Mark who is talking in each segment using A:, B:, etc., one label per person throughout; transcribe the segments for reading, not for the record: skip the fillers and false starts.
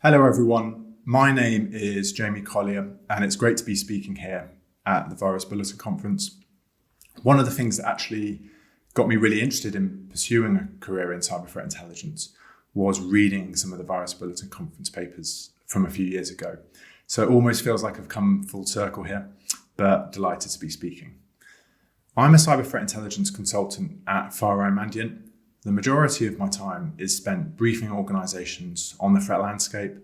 A: Hello everyone, my name is Jamie Collier and it's great to be speaking here at the Virus Bulletin Conference. One of the things that actually got me really interested in pursuing a career in cyber threat intelligence was reading some of the Virus Bulletin Conference papers from a few years ago. So it almost feels like I've come full circle here, but delighted to be speaking. I'm a cyber threat intelligence consultant at FireEye Mandiant. The majority of my time is spent briefing organisations on the threat landscape,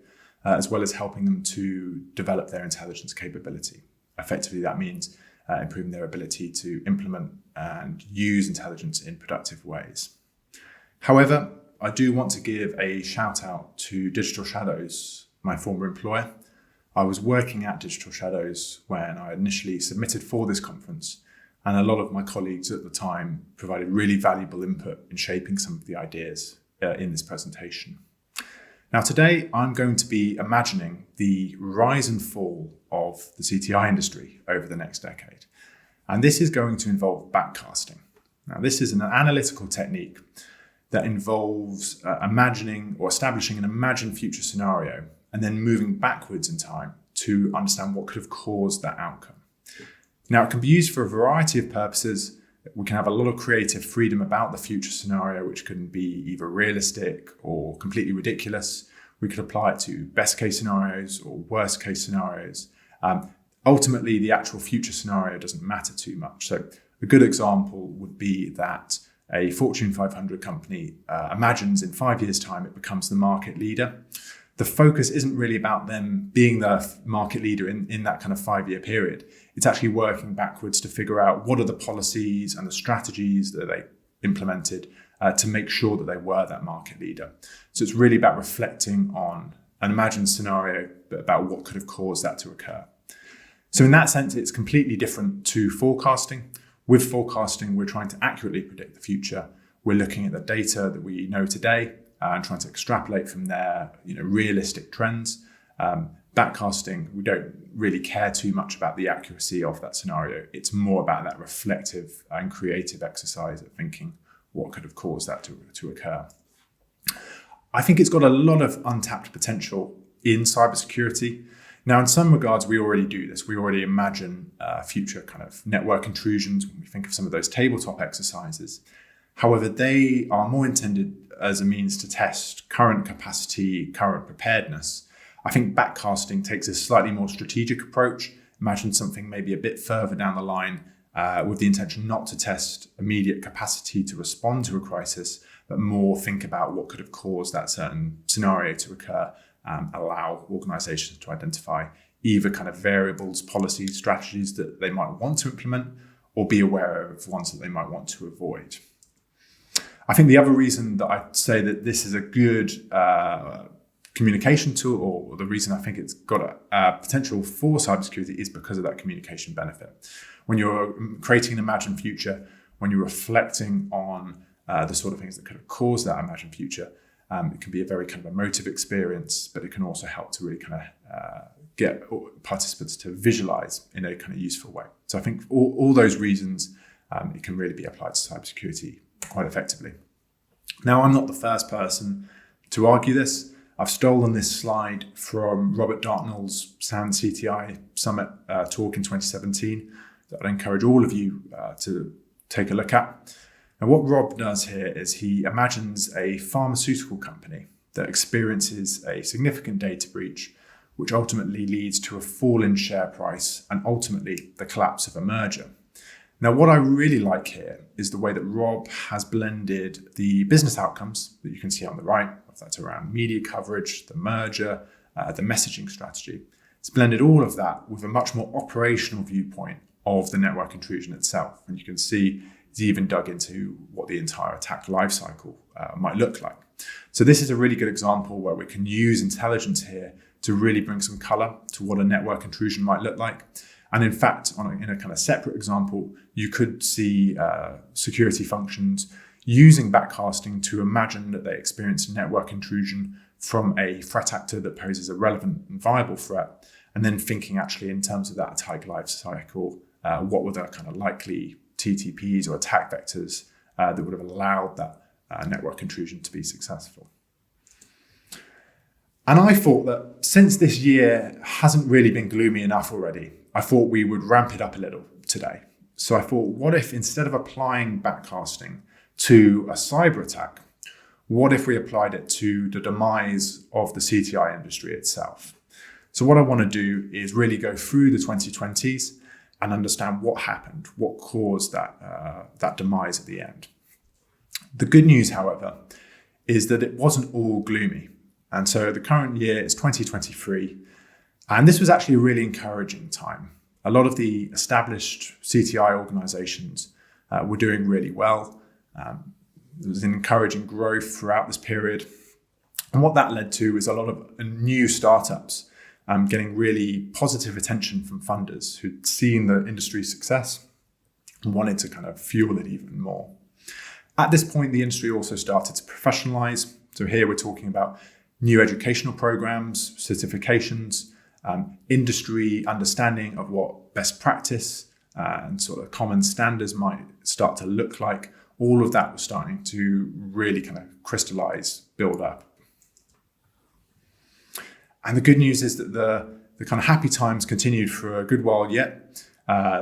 A: as well as helping them to develop their intelligence capability. Effectively, that means improving their ability to implement and use intelligence in productive ways. However, I do want to give a shout out to Digital Shadows, my former employer. I was working at Digital Shadows when I initially submitted for this conference, and a lot of my colleagues at the time provided really valuable input in shaping some of the ideas in this presentation. Now today, I'm going to be imagining the rise and fall of the CTI industry over the next decade. And this is going to involve backcasting. Now this is an analytical technique that involves imagining or establishing an imagined future scenario and then moving backwards in time to understand what could have caused that outcome. Now, it can be used for a variety of purposes. We can have a lot of creative freedom about the future scenario, which can be either realistic or completely ridiculous. We could apply it to best case scenarios or worst case scenarios. Ultimately, the actual future scenario doesn't matter too much. So a good example would be that a Fortune 500 company imagines in 5 years' time it becomes the market leader. The focus isn't really about them being the market leader in that kind of 5-year period. It's actually working backwards to figure out what are the policies and the strategies that they implemented to make sure that they were that market leader. So it's really about reflecting on an imagined scenario, but about what could have caused that to occur. So in that sense, it's completely different to forecasting. With forecasting, we're trying to accurately predict the future. We're looking at the data that we know today and trying to extrapolate from there, realistic trends. Backcasting, we don't really care too much about the accuracy of that scenario. It's more about that reflective and creative exercise of thinking what could have caused that to occur. I think it's got a lot of untapped potential in cybersecurity. Now, in some regards, we already do this. We already imagine future kind of network intrusions when we think of some of those tabletop exercises. However, they are more intended as a means to test current capacity, current preparedness. I think backcasting takes a slightly more strategic approach. Imagine something maybe a bit further down the line with the intention not to test immediate capacity to respond to a crisis, but more think about what could have caused that certain scenario to occur, allow organizations to identify either kind of variables, policies, strategies that they might want to implement, or be aware of ones that they might want to avoid. I think the other reason that I say that this is a good communication tool, or the reason I think it's got a potential for cybersecurity, is because of that communication benefit. When you're creating an imagined future, when you're reflecting on the sort of things that could have caused that imagined future, it can be a very kind of emotive experience, but it can also help to really kind of get participants to visualize in a kind of useful way. So I think all those reasons, it can really be applied to cybersecurity quite effectively. Now, I'm not the first person to argue this. I've stolen this slide from Robert Dartnell's SANS CTI Summit talk in 2017 that I'd encourage all of you to take a look at. And what Rob does here is he imagines a pharmaceutical company that experiences a significant data breach, which ultimately leads to a fall in share price and ultimately the collapse of a merger. Now, what I really like here is the way that Rob has blended the business outcomes that you can see on the right, if that's around media coverage, the merger, the messaging strategy. It's blended all of that with a much more operational viewpoint of the network intrusion itself. And you can see he's even dug into what the entire attack lifecycle might look like. So this is a really good example where we can use intelligence here to really bring some color to what a network intrusion might look like. And in fact, in a kind of separate example, you could see security functions using backcasting to imagine that they experience network intrusion from a threat actor that poses a relevant and viable threat, and then thinking actually in terms of that attack life cycle, what were the kind of likely TTPs or attack vectors that would have allowed that network intrusion to be successful. And I thought that since this year hasn't really been gloomy enough already, I thought we would ramp it up a little today. So I thought, what if instead of applying backcasting to a cyber attack, what if we applied it to the demise of the CTI industry itself? So what I want to do is really go through the 2020s and understand what happened, what caused that demise at the end. The good news, however, is that it wasn't all gloomy. And so the current year is 2023. And this was actually a really encouraging time. A lot of the established CTI organizations were doing really well. There was an encouraging growth throughout this period. And what that led to is a lot of new startups getting really positive attention from funders who'd seen the industry's success and wanted to kind of fuel it even more. At this point, the industry also started to professionalize. So here we're talking about new educational programs, certifications, industry understanding of what best practice and sort of common standards might start to look like. All of that was starting to really kind of crystallize, build up. And the good news is that the kind of happy times continued for a good while yet.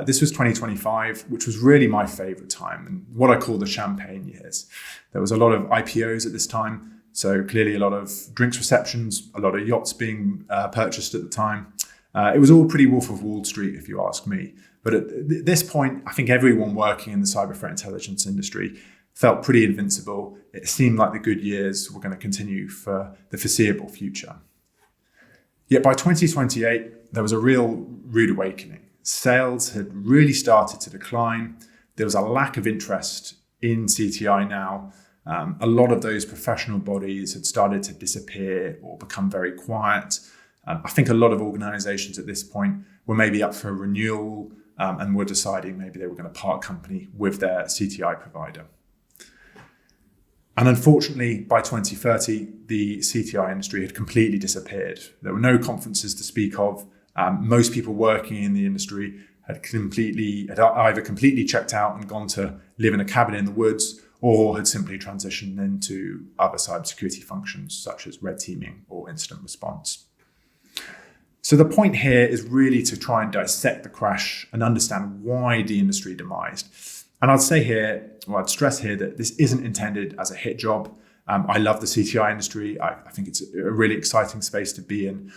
A: This was 2025, which was really my favorite time and what I call the champagne years. There was a lot of IPOs at this time. So clearly a lot of drinks receptions, a lot of yachts being purchased at the time. It was all pretty Wolf of Wall Street, if you ask me. But at this point, I think everyone working in the cyber threat intelligence industry felt pretty invincible. It seemed like the good years were going to continue for the foreseeable future. Yet by 2028, there was a real rude awakening. Sales had really started to decline. There was a lack of interest in CTI now. A lot of those professional bodies had started to disappear or become very quiet. I think a lot of organizations at this point were maybe up for a renewal and were deciding maybe they were going to part company with their CTI provider. And unfortunately, by 2030, the CTI industry had completely disappeared. There were no conferences to speak of. Most people working in the industry had either completely checked out and gone to live in a cabin in the woods, or had simply transitioned into other cybersecurity functions such as red teaming or incident response. So the point here is really to try and dissect the crash and understand why the industry demised. And I'd stress here that this isn't intended as a hit job. I love the CTI industry. I think it's a really exciting space to be in.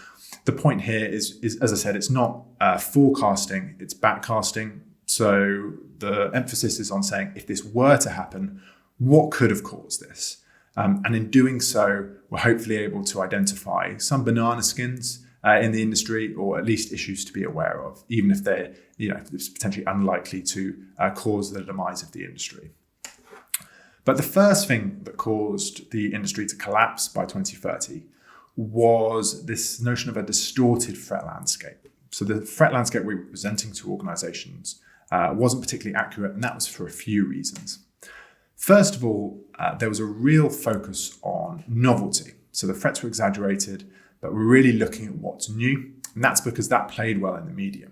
A: The point here is as I said, it's not forecasting, it's backcasting. So the emphasis is on saying, if this were to happen, what could have caused this? And in doing so, we're hopefully able to identify some banana skins in the industry, or at least issues to be aware of, even if it's potentially unlikely to cause the demise of the industry. But the first thing that caused the industry to collapse by 2030 was this notion of a distorted threat landscape. So the threat landscape we were presenting to organizations wasn't particularly accurate, and that was for a few reasons. First of all, there was a real focus on novelty. So the threats were exaggerated, but we're really looking at what's new. And that's because that played well in the media.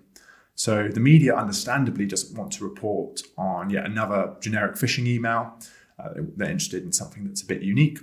A: So the media understandably doesn't want to report on yet another generic phishing email. They're interested in something that's a bit unique.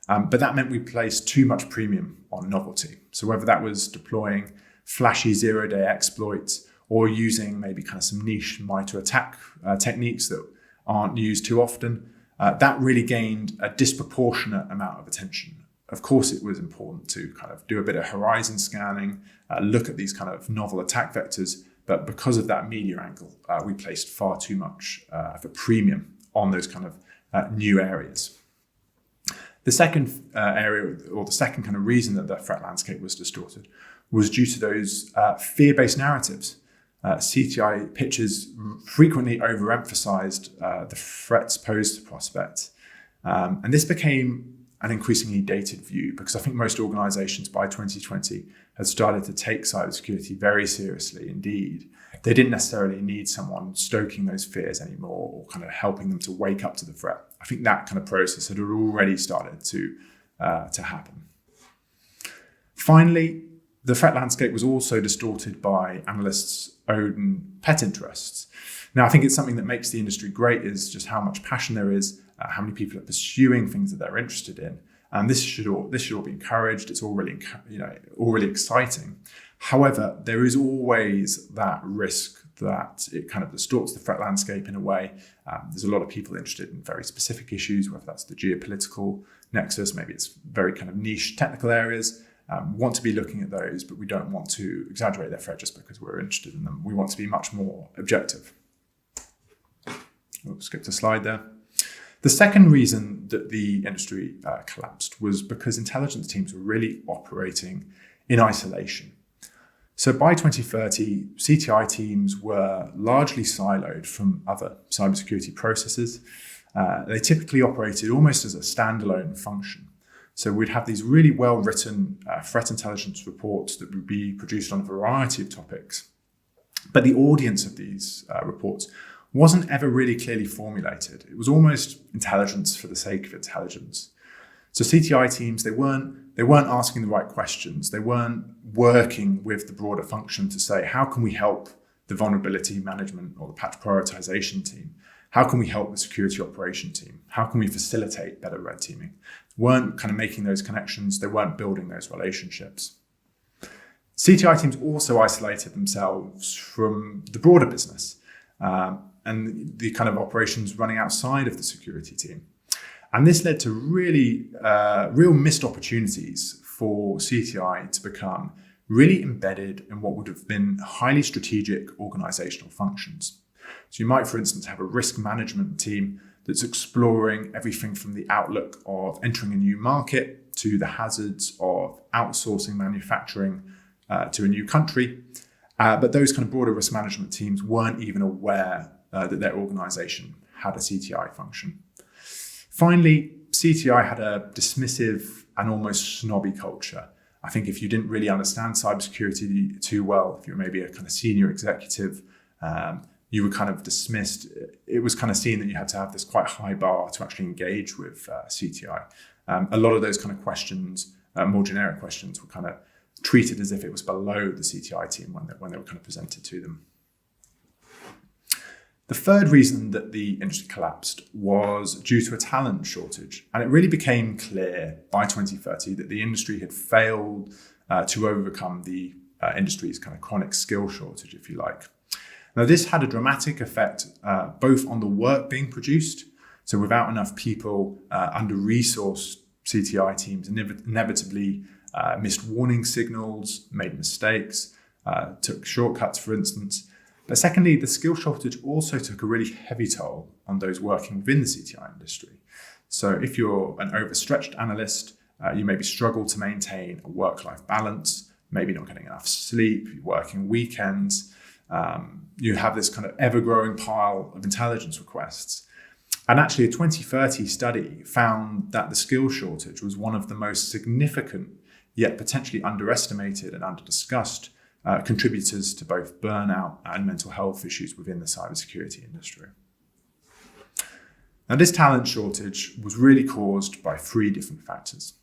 A: But that meant we placed too much premium on novelty. So whether that was deploying flashy zero-day exploits or using maybe kind of some niche MITRE attack techniques that aren't used too often, that really gained a disproportionate amount of attention. Of course, it was important to kind of do a bit of horizon scanning, look at these kind of novel attack vectors, but because of that media angle, we placed far too much of a premium on those kind of new areas. The second area, or the second kind of reason that the threat landscape was distorted, was due to those fear-based narratives. CTI pitches frequently overemphasized the threats posed to prospects. And this became an increasingly dated view, because I think most organizations by 2020 had started to take cybersecurity very seriously indeed. They didn't necessarily need someone stoking those fears anymore or kind of helping them to wake up to the threat. I think that kind of process had already started to happen. Finally, the threat landscape was also distorted by analysts' own pet interests. Now, I think it's something that makes the industry great is just how much passion there is, how many people are pursuing things that they're interested in, And this should all be encouraged. It's all really exciting. However, there is always that risk that it kind of distorts the threat landscape in a way. There's a lot of people interested in very specific issues, whether that's the geopolitical nexus, maybe it's very kind of niche technical areas. We want to be looking at those, but we don't want to exaggerate their threat just because we're interested in them. We want to be much more objective. Skipped a slide there. The second reason that the industry collapsed was because intelligence teams were really operating in isolation. So by 2030, CTI teams were largely siloed from other cybersecurity processes. They typically operated almost as a standalone function. So we'd have these really well-written threat intelligence reports that would be produced on a variety of topics. But the audience of these reports wasn't ever really clearly formulated. It was almost intelligence for the sake of intelligence. So CTI teams, they weren't asking the right questions. They weren't working with the broader function to say, how can we help the vulnerability management or the patch prioritization team? How can we help the security operation team? How can we facilitate better red teaming? Weren't kind of making those connections. They weren't building those relationships. CTI teams also isolated themselves from the broader business and the kind of operations running outside of the security team. And this led to really real missed opportunities for CTI to become really embedded in what would have been highly strategic organizational functions. So you might, for instance, have a risk management team that's exploring everything from the outlook of entering a new market to the hazards of outsourcing manufacturing to a new country. But those kind of broader risk management teams weren't even aware that their organization had a CTI function. Finally, CTI had a dismissive and almost snobby culture. I think if you didn't really understand cybersecurity too well, if you're maybe a kind of senior executive, you were kind of dismissed. It was kind of seen that you had to have this quite high bar to actually engage with CTI. A lot of those kind of questions, more generic questions, were kind of treated as if it was below the CTI team when they were kind of presented to them. The third reason that the industry collapsed was due to a talent shortage. And it really became clear by 2030 that the industry had failed to overcome the industry's kind of chronic skill shortage, if you like. Now, this had a dramatic effect both on the work being produced. So without enough people, under-resourced CTI teams inevitably missed warning signals, made mistakes, took shortcuts, for instance. But secondly, the skill shortage also took a really heavy toll on those working within the CTI industry. So if you're an overstretched analyst, you maybe struggle to maintain a work-life balance, maybe not getting enough sleep, you're working weekends, you have this kind of ever-growing pile of intelligence requests. And actually a 2030 study found that the skill shortage was one of the most significant, yet potentially underestimated and under-discussed contributors to both burnout and mental health issues within the cybersecurity industry. Now, this talent shortage was really caused by three different factors.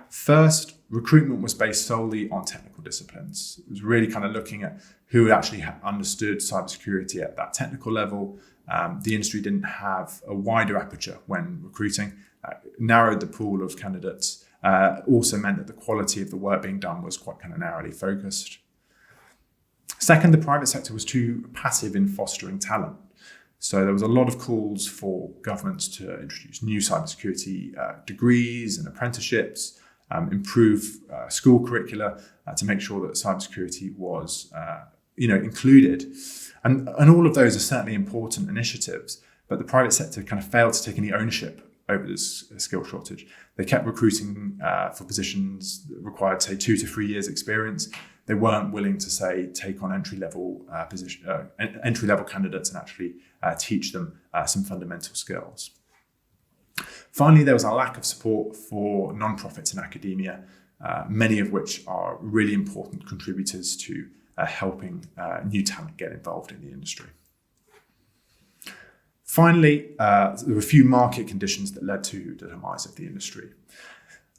A: First, recruitment was based solely on technical disciplines. It was really kind of looking at who actually understood cybersecurity at that technical level. The industry didn't have a wider aperture when recruiting, narrowed the pool of candidates, also meant that the quality of the work being done was quite kind of narrowly focused. Second, the private sector was too passive in fostering talent. So there was a lot of calls for governments to introduce new cybersecurity degrees and apprenticeships, improve school curricula to make sure that cybersecurity was included. And all of those are certainly important initiatives, but the private sector kind of failed to take any ownership over this skill shortage. They kept recruiting for positions that required, say, 2 to 3 years experience. They weren't willing to, say, take on entry-level candidates and actually teach them some fundamental skills. Finally, there was a lack of support for non-profits in academia, many of which are really important contributors to helping new talent get involved in the industry. Finally, there were a few market conditions that led to the demise of the industry.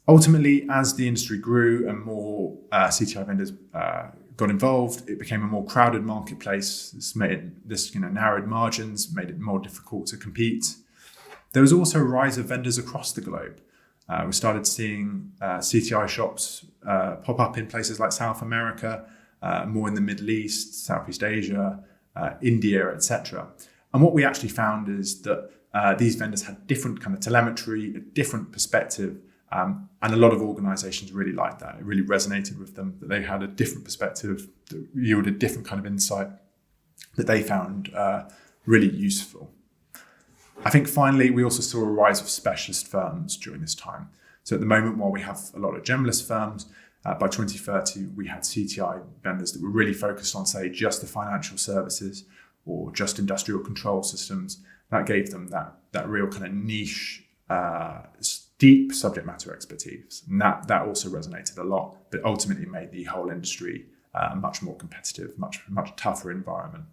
A: Ultimately, as the industry grew and more CTI vendors got involved, it became a more crowded marketplace. This narrowed margins, made it more difficult to compete. There was also a rise of vendors across the globe. We started seeing CTI shops pop up in places like South America, more in the Middle East, Southeast Asia, India, etc. And what we actually found is that these vendors had different kind of telemetry, a different perspective, and a lot of organizations really liked that. It really resonated with them that they had a different perspective that yielded different kind of insight that they found really useful. I think finally, we also saw a rise of specialist firms during this time. So at the moment, while we have a lot of generalist firms, by 2030, we had CTI vendors that were really focused on, say, just the financial services or just industrial control systems. That gave them that real kind of niche, deep subject matter expertise. And that also resonated a lot, but ultimately made the whole industry a much more competitive, much tougher environment.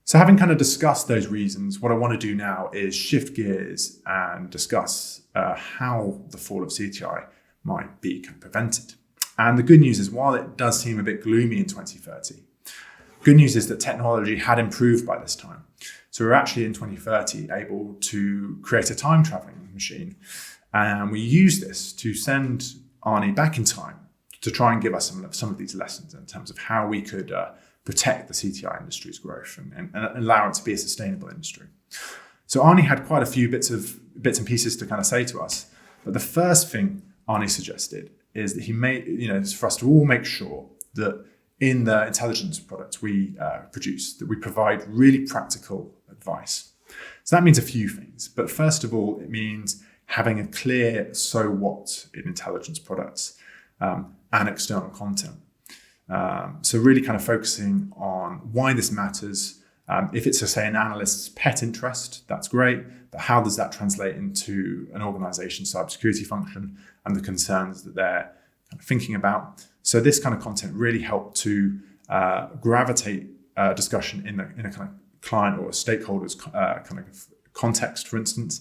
A: So having kind of discussed those reasons, what I want to do now is shift gears and discuss how the fall of CTI might be kind of prevented. And the good news is, while it does seem a bit gloomy in 2030, good news is that technology had improved by this time. So we're actually in 2030 able to create a time traveling machine. And we use this to send Arnie back in time to try and give us some of these lessons in terms of how we could protect the CTI industry's growth and allow it to be a sustainable industry. So Arnie had quite a few bits and pieces to kind of say to us. But the first thing Arnie suggested is that he made, for us to all make sure that in the intelligence products we produce, that we provide really practical advice. So that means a few things. But first of all, it means having a clear so what in intelligence products and external content. So really kind of focusing on why this matters. If it's, say, an analyst's pet interest, that's great. But how does that translate into an organization's cybersecurity function and the concerns that they're kind of thinking about? So this kind of content really helped to gravitate discussion in a kind of client or a stakeholder's kind of context, for instance.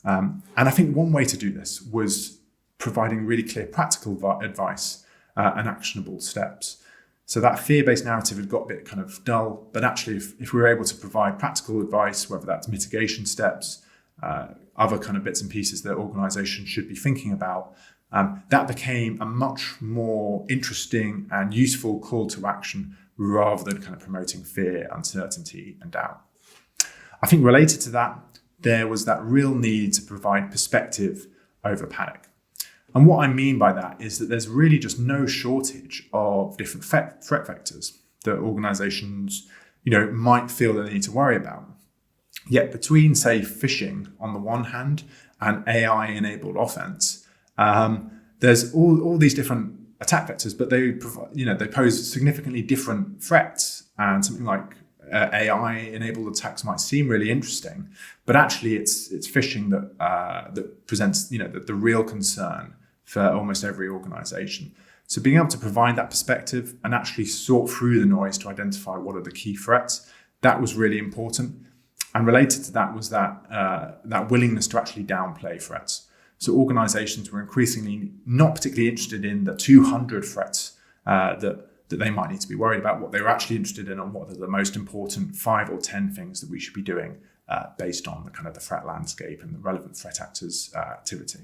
A: And I think one way to do this was providing really clear practical advice and actionable steps. So that fear-based narrative had got a bit kind of dull, but actually if we were able to provide practical advice, whether that's mitigation steps, other kind of bits and pieces that organizations should be thinking about, that became a much more interesting and useful call to action rather than kind of promoting fear, uncertainty, and doubt. I think related to that, there was that real need to provide perspective over panic. And what I mean by that is that there's really just no shortage of different threat vectors that organizations, might feel they need to worry about. Yet between, say, phishing on the one hand and AI-enabled offense, there's all these different attack vectors, but they pose significantly different threats. And something like AI-enabled attacks might seem really interesting, but actually it's phishing that presents the real concern for almost every organization. So being able to provide that perspective and actually sort through the noise to identify what are the key threats, that was really important. And related to that was that willingness to actually downplay threats. So organizations were increasingly not particularly interested in the 200 threats that they might need to be worried about. What they were actually interested in and what are the most important 5 or 10 things that we should be doing based on the kind of the threat landscape and the relevant threat actors' activity.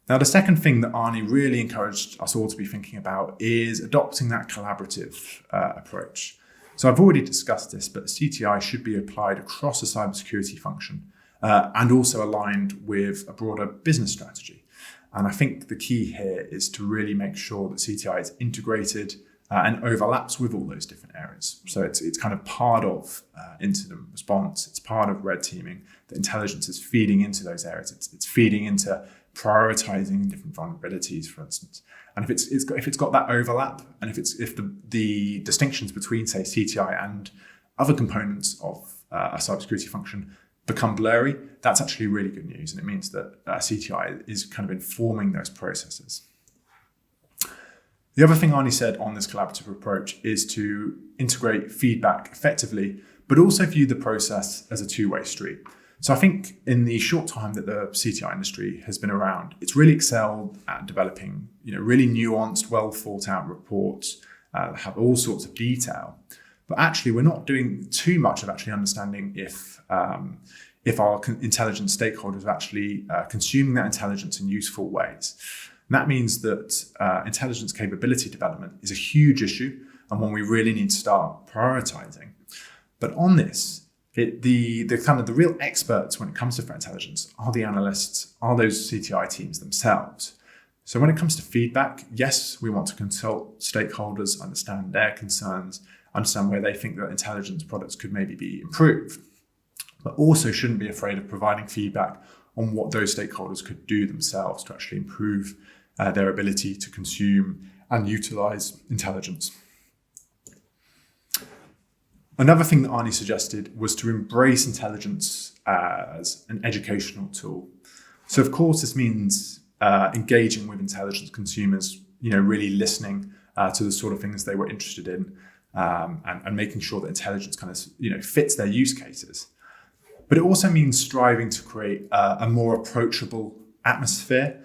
A: Now, the second thing that Arnie really encouraged us all to be thinking about is adopting that collaborative approach. So I've already discussed this, but CTI should be applied across a cybersecurity function and also aligned with a broader business strategy. And I think the key here is to really make sure that CTI is integrated and overlaps with all those different areas. So it's kind of part of incident response, it's part of red teaming. The intelligence is feeding into those areas. It's feeding into prioritizing different vulnerabilities, for instance. And if it's got that overlap, and if the distinctions between, say, CTI and other components of a cybersecurity function become blurry, that's actually really good news. And it means that CTI is kind of informing those processes. The other thing Arnie said on this collaborative approach is to integrate feedback effectively, but also view the process as a two-way street. So I think in the short time that the CTI industry has been around, it's really excelled at developing, really nuanced, well thought out reports that have all sorts of detail. But actually, we're not doing too much of actually understanding if if our intelligence stakeholders are actually consuming that intelligence in useful ways. And that means that intelligence capability development is a huge issue and one we really need to start prioritizing. But on this, the real experts when it comes to threat intelligence are the analysts, are those CTI teams themselves. So when it comes to feedback, yes, we want to consult stakeholders, understand their concerns, understand where they think that intelligence products could maybe be improved, but also shouldn't be afraid of providing feedback on what those stakeholders could do themselves to actually improve their ability to consume and utilize intelligence. Another thing that Arnie suggested was to embrace intelligence as an educational tool. So of course this means engaging with intelligence consumers, really listening to the sort of things they were interested in, and making sure that intelligence kind of fits their use cases. But it also means striving to create a more approachable atmosphere.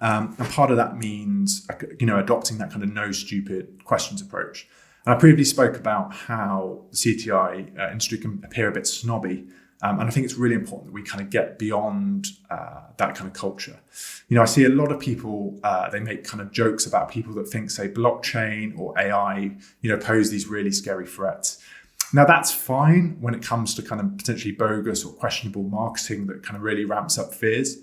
A: And part of that means, adopting that kind of no stupid questions approach. And I previously spoke about how the CTI industry can appear a bit snobby. And I think it's really important that we kind of get beyond that kind of culture. I see a lot of people, they make kind of jokes about people that think, say, blockchain or AI, pose these really scary threats. Now, that's fine when it comes to kind of potentially bogus or questionable marketing that kind of really ramps up fears.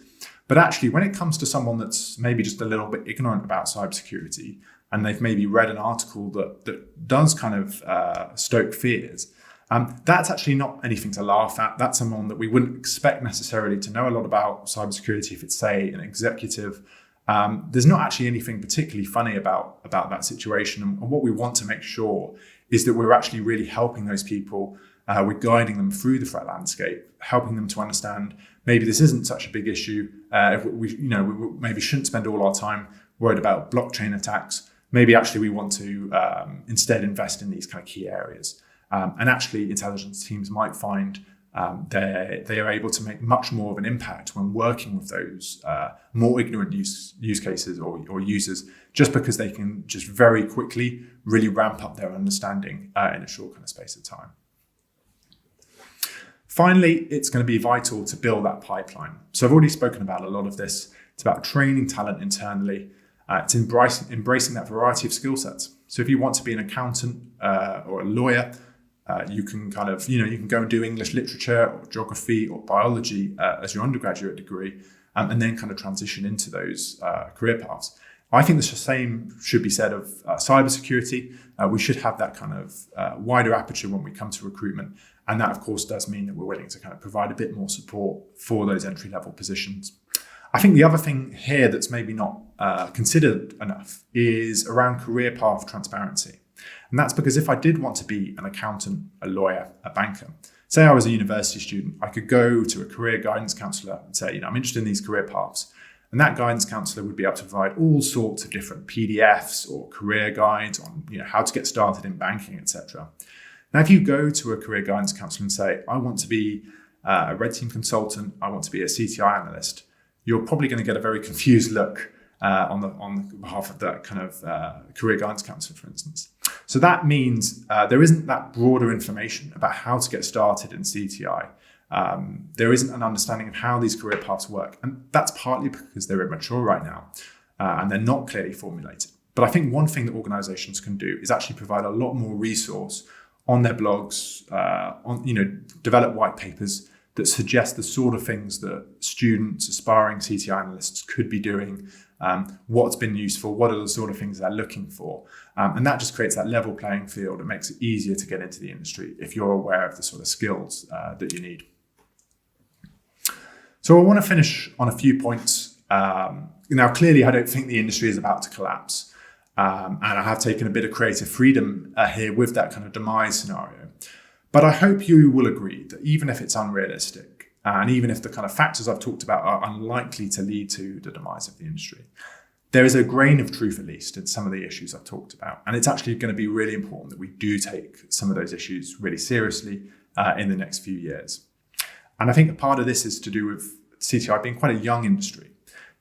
A: But actually, when it comes to someone that's maybe just a little bit ignorant about cybersecurity, and they've maybe read an article that does kind of stoke fears, that's actually not anything to laugh at. That's someone that we wouldn't expect necessarily to know a lot about cybersecurity if it's, say, an executive. There's not actually anything particularly funny about that situation. And what we want to make sure is that we're actually really helping those people. We're guiding them through the threat landscape, helping them to understand maybe this isn't such a big issue. We maybe shouldn't spend all our time worried about blockchain attacks. Maybe actually we want to instead invest in these kind of key areas. And actually intelligence teams might find they are able to make much more of an impact when working with those more ignorant use cases or users, just because they can just very quickly really ramp up their understanding in a short kind of space of time. Finally, it's going to be vital to build that pipeline. So I've already spoken about a lot of this. It's about training talent internally. It's embracing that variety of skill sets. So if you want to be an accountant or a lawyer, you can you can go and do English literature or geography or biology as your undergraduate degree, and then kind of transition into those career paths. I think the same should be said of cybersecurity. We should have that kind of wider aperture when we come to recruitment. And that, of course, does mean that we're willing to kind of provide a bit more support for those entry-level positions. I think the other thing here that's maybe not considered enough is around career path transparency. And that's because if I did want to be an accountant, a lawyer, a banker, say I was a university student, I could go to a career guidance counsellor and say, I'm interested in these career paths. And that guidance counsellor would be able to provide all sorts of different PDFs or career guides on how to get started in banking, etc. Now, if you go to a career guidance counsellor and say, I want to be a red team consultant, I want to be a CTI analyst, you're probably going to get a very confused look on the behalf of that kind of career guidance counsellor, for instance. So that means there isn't that broader information about how to get started in CTI. There isn't an understanding of how these career paths work. And that's partly because they're immature right now and they're not clearly formulated. But I think one thing that organizations can do is actually provide a lot more resource on their blogs, develop white papers that suggest the sort of things that students, aspiring CTI analysts could be doing, what's been useful, what are the sort of things they're looking for. And that just creates that level playing field. It makes it easier to get into the industry if you're aware of the sort of skills that you need. So I want to finish on a few points. Now, clearly, I don't think the industry is about to collapse. And I have taken a bit of creative freedom here with that kind of demise scenario. But I hope you will agree that even if it's unrealistic, and even if the kind of factors I've talked about are unlikely to lead to the demise of the industry, there is a grain of truth, at least, in some of the issues I've talked about. And it's actually going to be really important that we do take some of those issues really seriously in the next few years. And I think a part of this is to do with CTI being quite a young industry.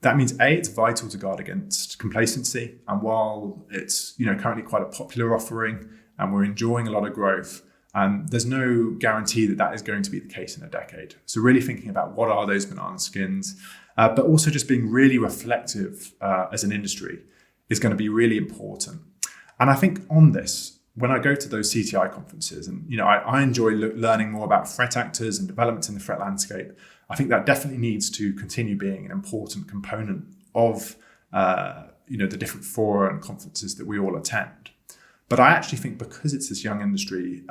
A: That means, A, it's vital to guard against complacency. And while it's currently quite a popular offering and we're enjoying a lot of growth, And there's no guarantee that that is going to be the case in a decade. So really thinking about what are those banana skins, but also just being really reflective as an industry is going to be really important. And I think on this, when I go to those CTI conferences, and I enjoy learning more about threat actors and developments in the threat landscape, I think that definitely needs to continue being an important component of the different fora and conferences that we all attend. But I actually think because it's this young industry,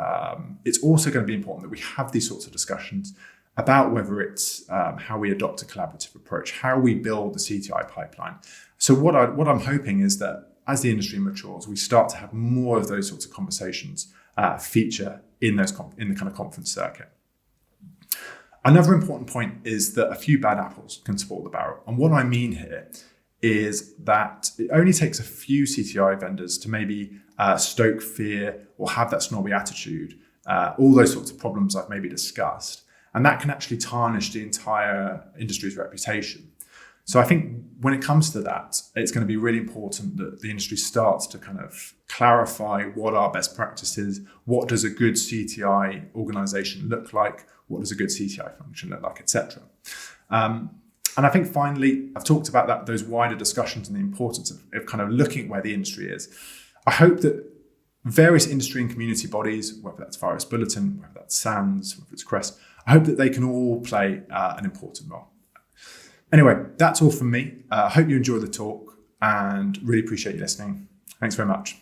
A: it's also going to be important that we have these sorts of discussions about whether it's how we adopt a collaborative approach, how we build the CTI pipeline. So what I'm hoping is that as the industry matures, we start to have more of those sorts of conversations feature in the kind of conference circuit. Another important point is that a few bad apples can spoil the barrel. And what I mean here is that it only takes a few CTI vendors to maybe stoke fear or have that snobby attitude, all those sorts of problems I've maybe discussed. And that can actually tarnish the entire industry's reputation. So I think when it comes to that, it's going to be really important that the industry starts to kind of clarify what are best practices, what does a good CTI organization look like, what does a good CTI function look like, etc. And I think finally, I've talked about those wider discussions and the importance of kind of looking at where the industry is. I hope that various industry and community bodies, whether that's Virus Bulletin, whether that's SANS, whether it's Crest, I hope that they can all play an important role. Anyway, that's all from me. I hope you enjoyed the talk and really appreciate you listening. Thanks very much.